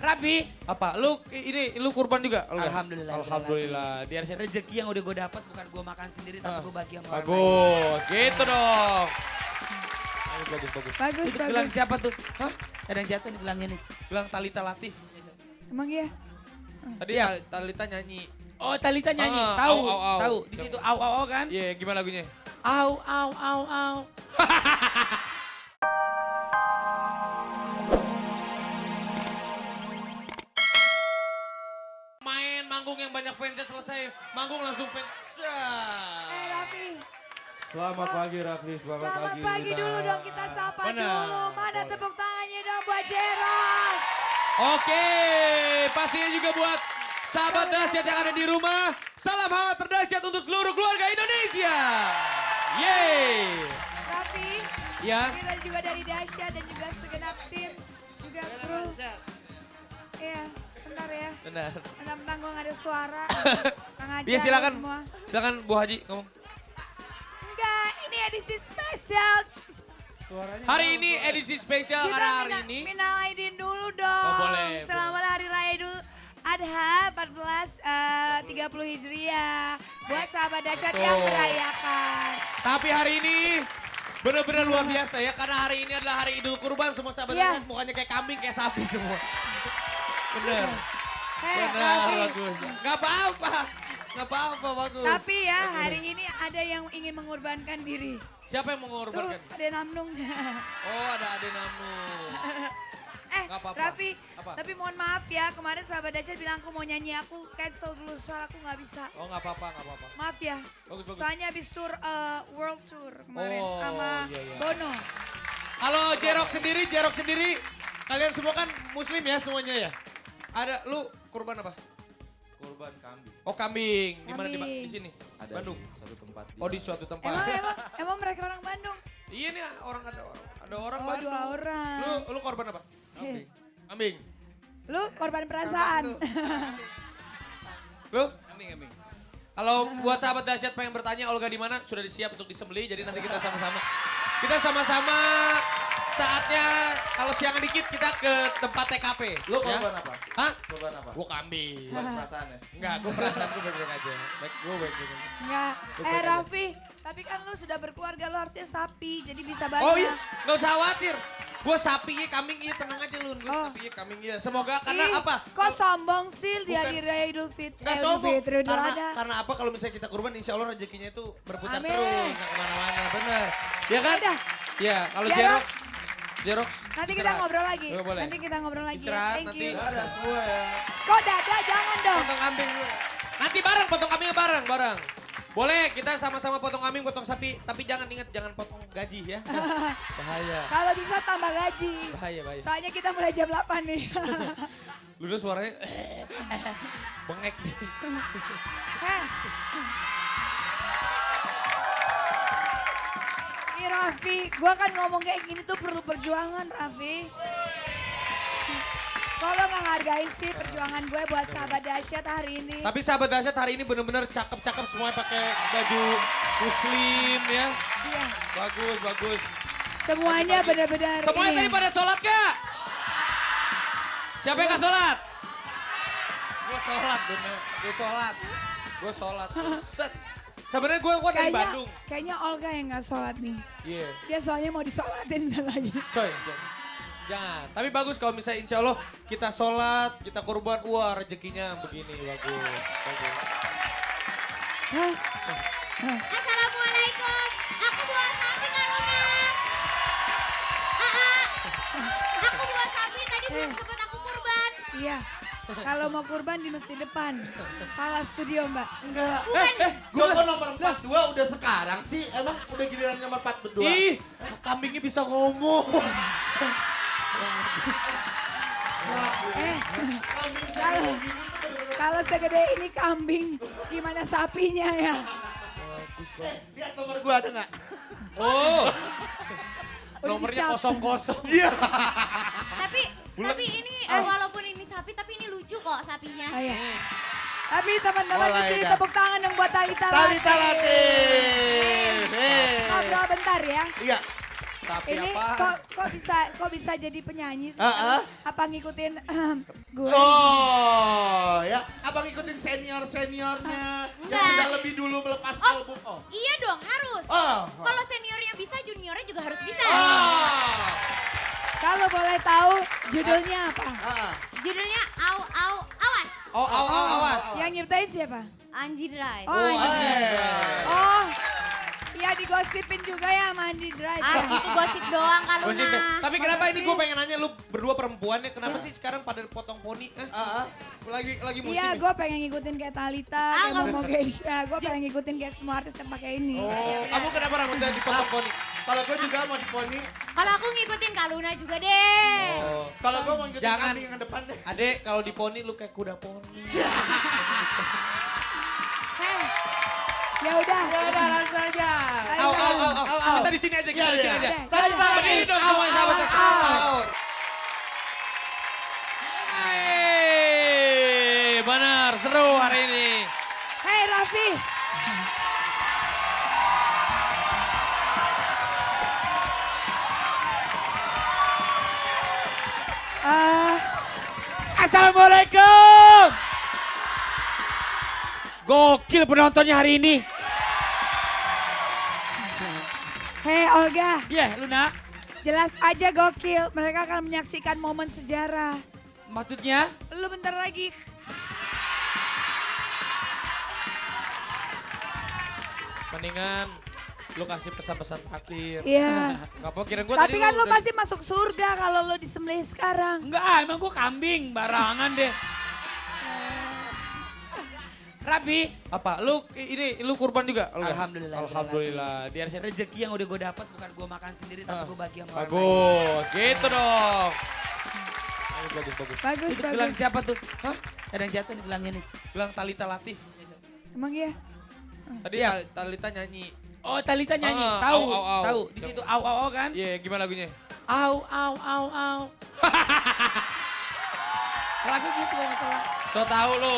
Raffi. Apa? Lu kurban juga? Alhamdulillah. Alhamdulillah. Di RCTI. Rezeki yang udah gue dapat bukan gue makan sendiri tapi gue bagi sama orang lain. Bagus, gitu dong. Bagus. Bagus, Itu gelang bagus. siapa tuh? Hah? Ada yang jatuh nih gelangnya nih. Bilang Talita Latif. Emang iya? Tadi Iya. Talita nyanyi. Oh, Talita nyanyi. Ah, Tahu, au, au, au. tahu. Di situ au au au kan? Iya, gimana lagunya? Au au au au. Main manggung yang banyak fansnya selesai. Manggung langsung fans. Raffi. Selamat pagi Rafli, selamat pagi. Dulu dong kita sapa Benar. dulu. Mana tepuk tangannya dong buat Jerok. Oke, pastinya juga buat sahabat dahsyat yang ada di rumah. Salam hangat terdahsyat untuk seluruh keluarga Indonesia. Yeay. Raffi, Ya. kita juga dari Dahsyat dan juga segenap tim. Juga kru. Iya, bentar ya. Benar. Mentang-mentang gue gak ada suara. Kurang ajar Iya silakan. semua. Silakan Bu Haji ngomong. Enggak, ini edisi spesial. Hari ini edisi spesial karena hari ini. Minal Aidin dulu dong. Oh, boleh, Selamat Hari Raya Idul Adha 1430 Hijriah. Buat sahabat Dahsyat yang Betul. merayakan. Tapi hari ini benar-benar luar biasa ya karena hari ini adalah hari Idul Kurban. Semua sahabat Iya. dahsyat mukanya kayak kambing, kayak sapi semua. Bener. Hei, Benar, Raffi. bagus. Gak apa-apa. Gak apa-apa, bagus. Tapi ya hari ini ada yang ingin mengorbankan diri. Siapa yang Tuh mengorbankan? ada Namnung. Oh, ada Ade Namu. Nggak apa-apa. Raffi, Apa? tapi mohon maaf ya, kemarin sahabat Dahsyat bilang aku mau nyanyi, aku cancel dulu, suara aku nggak bisa. Oh, gak apa-apa, gak apa-apa. Maaf ya, Bagus, bagus. soalnya habis tour world tour kemarin Oh, sama iya, iya. Bono. Halo, Jerok sendiri. Kalian semua kan muslim ya semuanya ya? Ada, lu kurban apa? Kurban kambing. Oh, kambing. Di mana? Kambing. Di sini? Ada Bandung. di suatu tempat. Oh, di suatu tempat. Emang mereka orang Bandung? Iya nih, ada orang Oh, Bandung. 2 orang. Lu korban apa? Kambing. Kambing. Lu korban perasaan. Lu? Kambing. Kalau buat sahabat dahsyat pengen bertanya Olga di mana? Sudah disiap untuk disembelih. Jadi nanti kita sama-sama saatnya kalau siangan dikit kita ke tempat TKP. Lu ya? korban apa? Hah? Korban apa? Gua kambing. Korban perasaan ya? Enggak, gue perasaan gue baik-baik aja. Gue baik-baik aja. Enggak. Bukan aja. Raffi, tapi kan lu sudah berkeluarga, lu harusnya sapi, jadi bisa banyak. Oh iya, gak usah khawatir. Gue sapi iya, kambing iya, tenang aja lu. Gue Oh. sapi iya, kambing iya. Semoga karena Ih, apa? Kok sombong sih di Bukan. hari Raya Idul Fitri? Nggak Idul sombong. Fitri, Idul Adha. Karena apa kalau misalnya kita kurban insya Allah rezekinya itu berputar Amin. terus. Gak kemana-mana, bener. Ya kan? Udah. Ya, kalau Jerok. Jerok. Nanti kita istirahat. ngobrol lagi. Oh, boleh. Nanti kita ngobrol lagi. Istirahat, ya. Thank nanti. you. Ada semua ya. Kok dada jangan dong. Potong kambing dulu. Nanti bareng, potong kambingnya bareng. Boleh, kita sama-sama potong kambing, potong sapi. Tapi jangan ingat, jangan potong gaji ya. Bahaya. Kalau bisa tambah gaji. Bahaya. Soalnya kita mulai jam 8 nih. Lu udah suaranya bengek nih. Heh. Ini Raffi, gua kan ngomong kayak gini tuh perlu perjuangan Raffi. Kalau nggak hargai sih perjuangan gue buat sahabat dahsyat hari ini. Tapi sahabat dahsyat hari ini bener-bener cakep-cakep semuanya pakai baju muslim ya. Iya. Bagus. Semuanya Pagi-pagi. benar-benar Semuanya ini. tadi pada sholat gak? Siapa yang gak sholat? Gue sholat bener, gue sholat. Set. Sebenarnya gue dari Bandung. Kayaknya Olga yang nggak sholat nih. Iya. Dia soalnya mau disolatin bentar lagi. Coy, jangan. Tapi bagus kalau misalnya insya Allah kita sholat, kita kurban, wah rezekinya begini, bagus. Hah? Assalamualaikum. Aku buat sapi Kak Luna. Aku buat sapi tadi belum sempat aku kurban. Iya. Kalau mau kurban di masjid depan. Salah studio mbak. Enggak. Bukan. Gua kok nomor 42 udah sekarang sih. Emang udah giliran nomor 42? Ih, kambingnya bisa ngomong. Kalau segede ini kambing, gimana sapinya ya? Lihat nomor gua ada nggak? Oh, Udah nomornya dicap. kosong-kosong. Iya. Tapi ini walaupun ini sapi tapi ini lucu kok sapinya. Oh, iya. Tapi teman-teman di Mulai sini dah. tepuk tangan dong buat Talita Talita Latif. Latif. Ngobrol bentar ya. Iya. Sapi Ini apa? kok bisa jadi penyanyi sih? Ah, ah. Apa ngikutin gue? Oh, ya. Abang ikutin seniornya yang Enggak. udah lebih dulu melepas album. Oh. Iya dong, harus. Oh. Kalau seniornya bisa, juniornya juga harus bisa. Kalau boleh tahu judulnya apa? Ah. Judulnya Au Au Awas. Oh, awas. Yang nyiptain siapa? Anji Drive. Oh, Anji. eh. Oh, ya digosipin juga ya sama Anji Drive. Ah, itu gosip doang kalau Gosip ya. nah. Tapi kenapa ini gue pengen nanya lu berdua perempuan ya, kenapa sih sekarang pada potong poni? Lagi musim. Iya, ya? gue pengen ngikutin kayak Talita, kayak nggak- Momo Geisha. Gue pengen ngikutin kayak semua artis yang pakai ini. Oh, kamu kenapa rambutnya dipotong poni? Kalau gue juga mau di poni. Kalau aku ngikutin Kak Luna juga deh. Oh. Kalau gue mau ngikutin Jangan. kambing yang depan deh. Adek, kalau di poni lu kayak kuda poni. Hei, ya udah. langsung aja. Au. Kita di sini aja, kita di sini aja. Udah. Berdiri dong semuanya sahabat. Au. Hey, benar, seru hari ini. Hei Raffi. Assalamualaikum. Gokil penontonnya hari ini. Hei Olga, Iya, Luna. jelas aja gokil. Mereka akan menyaksikan momen sejarah. Maksudnya? Lu bentar lagi. Mendingan lu kasih pesan-pesan akhir. Iya. Gak apa kira gue Tapi tadi kan lu udah- pasti masuk surga kalau lu disembelih sekarang. Enggak, emang gue kambing, barangan deh. Raffi, Apa? Lu ini lu kurban juga? Olga? Alhamdulillah. Alhamdulillah. Di RCTI. rezeki yang udah gue dapat bukan gue makan sendiri, tapi gue bagi sama orang lain. Bagus, gitu dong. Bagus. Bagus, Itu gelang bagus. siapa tuh? Hah? Ada yang jatuh nih gelangnya nih. Bilang Talita Latif. Emang iya? Tadi Talita nyanyi. Oh, Talita nyanyi. Ah, Tahu, au, au, au. tahu. Di situ au kan? Iya, gimana lagunya? Au. Lagu gitu kalau nggak salah. So tahu lu.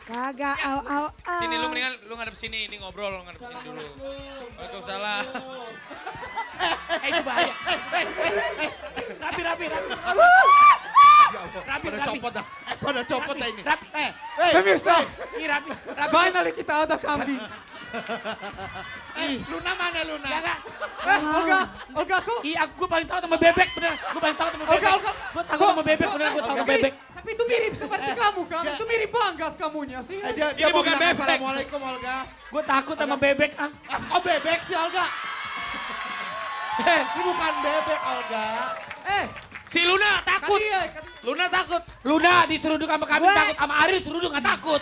Kagak, au. Sini lu mendingan lu ngadep sini, ini ngobrol lu ngadep sini dulu. Waalaikumsalam. Itu bahaya. Rapi. Pada copot dah. Pada copot dah ini. Rapi. Pemirsa, Ih, rapi. finally kita ada kambing. Luna mana Luna? Jangan. Olga kok? Iya, gue paling tahu sama bebek bener. Gue paling tahu sama bebek. Olga. Gue takut sama bebek bener. Gue tahu sama bebek. Tapi itu mirip seperti kamu kan? Itu mirip banget kamunya sih. Dia Ini mau bukan bilang bebek. Assalamualaikum Olga. Gue takut sama bebek. Ah. Oh bebek sih Olga. Ini bukan bebek Olga. Si Luna takut. Iya, Luna takut. Luna diseruduk sama kami takut, sama Ari diseruduk nggak takut.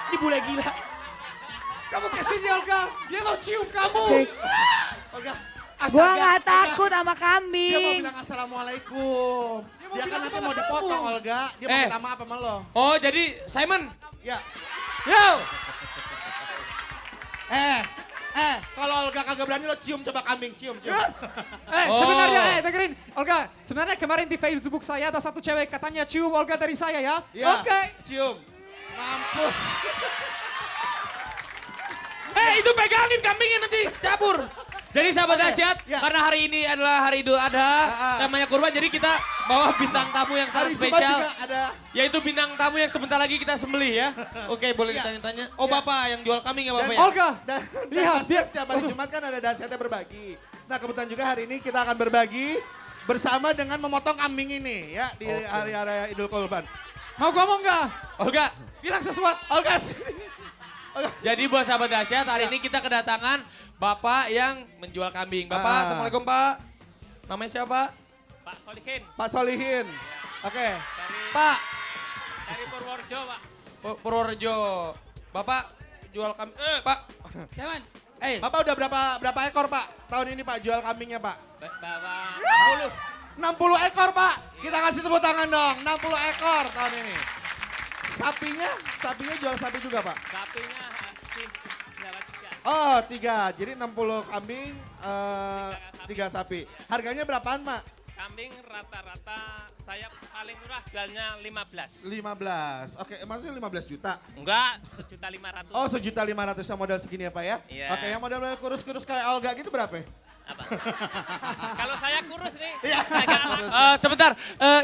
Ini bule gila. kamu kesini Olga. Dia mau cium kamu. Olga. Gua nggak takut sama Dia mau kambing. bilang assalamualaikum. Dia kan nanti mau dipotong Olga. Dia mau minta maaf sama lo. Oh, jadi Simon. Ya. Yo. Kalau Olga kagak berani lo cium coba kambing, cium. Oh. Sebenarnya, dengerin. Olga, sebenarnya kemarin di Facebook saya ada satu cewek katanya cium Olga dari saya ya. Ya. Oke. Cium. Mampus. Itu pegangin kambingnya nanti cabur. Jadi sahabat dahsyat, ya. karena hari ini adalah hari Idul Adha, temanya kurban, jadi kita bawa bintang tamu yang sangat Hari Jumat spesial. juga ada. Yaitu bintang tamu yang sebentar lagi kita sembelih ya. Oke, boleh ditanya-tanya. Oh, Bapak yang jual kambing ya Bapak ya? Olga, Dan lihat dia dia. setiap hari Jumat kan ada dahsyatnya berbagi. Nah kebetulan juga hari ini kita akan berbagi bersama dengan memotong kambing ini ya di hari-hari Idul Kurban. Mau ngomong nggak? Olga, Bilang sesuatu. Olga sini. jadi buat sahabat dahsyat, hari ini kita kedatangan Bapak yang menjual kambing. Bapak, Assalamualaikum Pak. Namanya siapa? Pak Solihin Pak Solihin. Oke. Pak. dari Purworejo, Pak. Purworejo. Bapak jual kambing. Pak. Siapa? Bapak udah berapa ekor Pak tahun ini Pak jual kambingnya Pak? Bawa 60 ekor Pak. Kita kasih tepuk tangan dong. 60 ekor tahun ini. Sapinya jual sapi juga Pak? sapinya habis dapat 3. Oh 3, jadi 60 kambing, 3 sapi. Harganya berapaan Pak? Kambing rata-rata saya paling murah jualnya 15. 15. Oke, maksudnya 15 juta. Enggak, 1.500.000. Oh, 1.500.000 yang modal segini ya Pak ya? Iya. Oke, yang modal kurus-kurus kayak Olga gitu berapa? Apa? Kalau saya kurus nih, Iya. agak lama. Sebentar,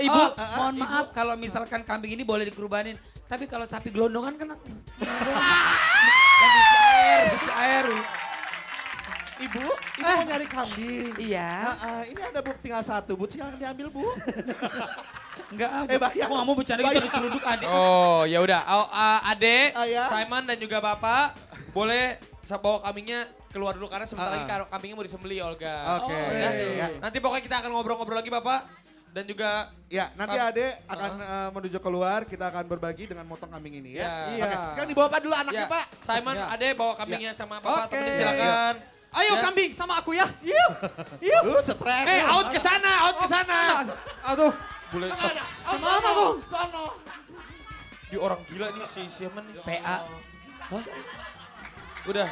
Ibu. Oh, mohon maaf kalau misalkan kambing ini boleh dikurubanin. Tapi kalau sapi gelondongan kan kan isi air. Ibu mau nyari kambing. Iya. Ini ada Bu, tinggal satu Bu, silakan diambil Bu. Enggak, bayar. aku nggak mau bercanda kita diseruduk adik. Oh, ya udah. Ade, Ya. Simon dan juga Bapak boleh bawa kambingnya keluar dulu karena sebentar lagi kambingnya mau disembelih Olga. Oke. Ya. Ya. Nanti pokoknya kita akan ngobrol-ngobrol lagi Bapak dan juga Ya, nanti Ade akan menuju keluar, kita akan berbagi dengan motong kambing ini ya. Ya. Iya. Oke, sekarang dibawa Pak dulu anaknya ya, Pak. Simon, Ya. Ade bawa kambingnya sama Bapak Oke. temenin silakan. Ayo Ya. kambing sama aku ya. Yuk. Stres. Out ke sana, out ke sana. Aduh. Boleh Kemana tuh? Sono. di orang gila nih si Simon nih. PA. Udah.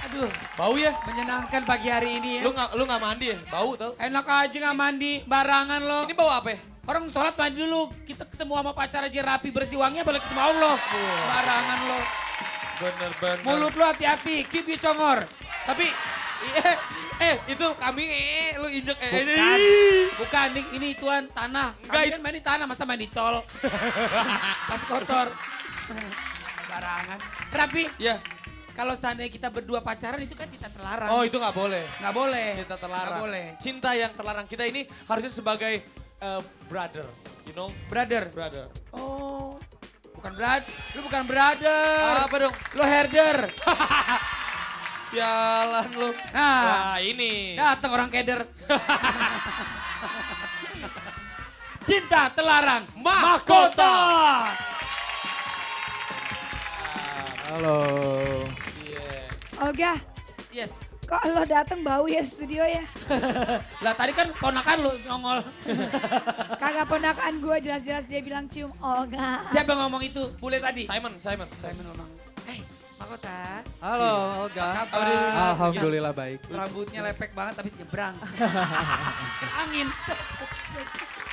Aduh, Bau ya? menyenangkan pagi hari ini ya. Lu nggak mandi ya? Bau tau? Enak aja nggak mandi, barangan lo. Ini bau apa ya? Orang sholat mandi dulu, kita ketemu sama pacar aja rapi bersih wanginya balik ketemu Allah. Barangan lo. Bener-bener. Mulut lo hati-hati, keep you congor. Tapi, itu kambing lu injek Bukan, bukan ini tuan tanah. Enggak, Kami kan main di tanah, masa main di tol. Pas kotor. Barangan. Rapi, Ya. kalau seandainya kita berdua pacaran itu kan cinta terlarang. Oh itu nggak boleh. Nggak boleh. Cinta terlarang. Nggak boleh. Cinta yang terlarang kita ini harusnya sebagai brother, you know? Brother. Brother. Oh, bukan lu bukan brother. Apa dong? Lo herder. Sialan lu. Nah, Wah ini. datang orang keder. Cinta terlarang mahkota. Halo. Yes. Olga, Yes. kok lo datang bau ya studio ya? Lah tadi kan ponakan lu nongol. Kagak ponakan gue jelas-jelas dia bilang cium Olga. Siapa yang ngomong itu? Bule tadi. Simon. Simon ngomong. Hey, mahkota. Halo Olga. Apa kabar? Alhamdulillah baik. Rambutnya lepek banget tapi nyebrang. Kena angin.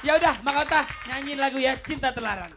Ya udah, mahkota nyanyiin lagu ya Cinta Terlarang.